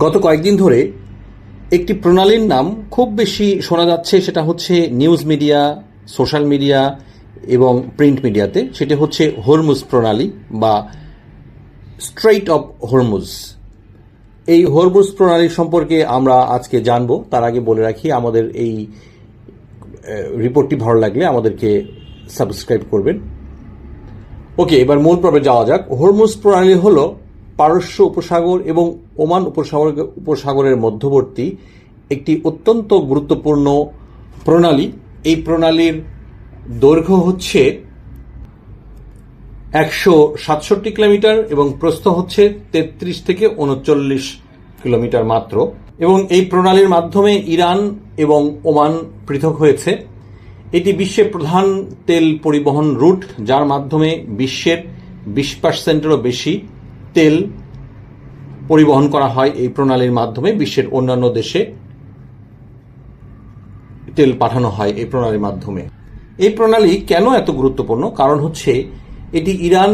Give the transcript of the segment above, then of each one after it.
গত কয়েকদিন ধরে একটি প্রণালীর নাম খুব বেশি শোনা যাচ্ছে, সেটা হচ্ছে নিউজ মিডিয়া, সোশ্যাল মিডিয়া এবং প্রিন্ট মিডিয়াতে। সেটি হচ্ছে হরমুজ প্রণালী বা স্ট্রেইট অফ হরমুজ। এই হরমুজ প্রণালী সম্পর্কে আমরা আজকে জানব। তার আগে বলে রাখি, আমাদের এই রিপোর্টটি ভালো লাগলে আমাদেরকে সাবস্ক্রাইব করবেন। ওকে, এবার মূল পর্বে যাওয়া যাক। হরমুজ প্রণালী হলো পারস্য উপসাগর এবং ওমান উপসাগরের মধ্যবর্তী একটি অত্যন্ত গুরুত্বপূর্ণ প্রণালী। এই প্রণালীর দৈর্ঘ্য হচ্ছে 167 কিলোমিটার এবং প্রস্থ হচ্ছে 33 থেকে 39 কিলোমিটার মাত্র। এবং এই প্রণালীর মাধ্যমে ইরান এবং ওমান পৃথক হয়েছে। এটি বিশ্বের প্রধান তেল পরিবহন রুট, যার মাধ্যমে বিশ্বের 20%-এরও বেশি তেল পরিবহন করা হয়। এই প্রণালীর মাধ্যমে বিশ্বের অন্যান্য দেশে তেল পাঠানো হয় এই প্রণালীর মাধ্যমে। এই প্রণালী কেন এত গুরুত্বপূর্ণ? কারণ হচ্ছে এটি ইরান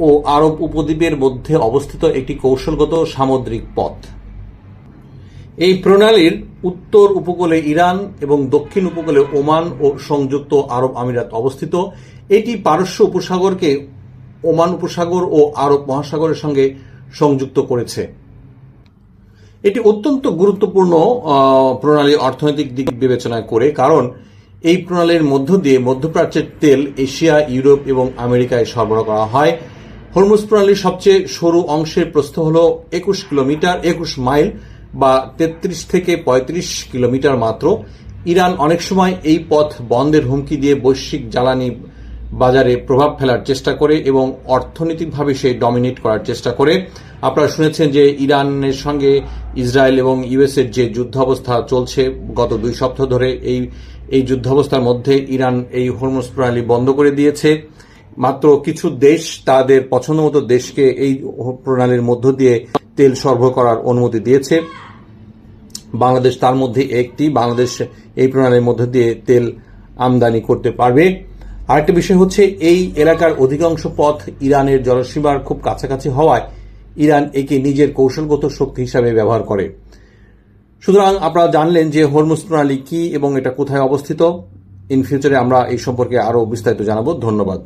ও আরব উপদ্বীপের মধ্যে অবস্থিত একটি কৌশলগত সামুদ্রিক পথ। এই প্রণালীর উত্তর উপকূলে ইরান এবং দক্ষিণ উপকূলে ওমান ও সংযুক্ত আরব আমিরাত অবস্থিত। এটি পারস্য উপসাগরকে ওমান উপসাগর ও আরব মহাসাগরের সঙ্গে সংযুক্ত করেছে। এটি অত্যন্ত গুরুত্বপূর্ণ প্রণালী অর্থনৈতিক দিক বিবেচনায় করে, কারণ এই প্রণালীর মধ্য দিয়ে মধ্যপ্রাচ্যের তেল এশিয়া, ইউরোপ এবং আমেরিকায় সরবরাহ করা হয়। হরমুজ প্রণালীর সবচেয়ে সরু অংশের প্রস্থ হল 21 মাইল বা 33 থেকে 35 কিলোমিটার মাত্র। ইরান অনেক সময় এই পথ বন্ধের হুমকি দিয়ে বৈশ্বিক জ্বালানি বাজারে প্রভাব ফেলার চেষ্টা করে এবং অর্থনৈতিকভাবে সে ডমিনেট করার চেষ্টা করে। আপনারা শুনেছেন যে ইরানের সঙ্গে ইসরায়েল এবং ইউএসের যে যুদ্ধাবস্থা চলছে গত 2 সপ্তাহ ধরে, এই যুদ্ধাবস্থার মধ্যে ইরান এই হরমুজ প্রণালী বন্ধ করে দিয়েছে। মাত্র কিছু দেশ তাদের পছন্দমতো দেশকে এই প্রণালীর মধ্য দিয়ে তেল সরবরাহ করার অনুমতি দিয়েছে। বাংলাদেশ তার মধ্যে একটি। বাংলাদেশ এই প্রণালীর মধ্য দিয়ে তেল আমদানি করতে পারবে। আরেকটা বিষয় হচ্ছে, এই এলাকার অধিকাংশ পথ ইরানের জলসীমার খুব কাছাকাছি হওয়ায় ইরান একে নিজের কৌশলগত শক্তি হিসাবে ব্যবহার করে। সুতরাং আপনারা জানলেন যে হরমুজ প্রণালী কি এবং এটা কোথায় অবস্থিত। ইন ফিউচারে আমরা এই সম্পর্কে আরো বিস্তারিত জানাবো। ধন্যবাদ।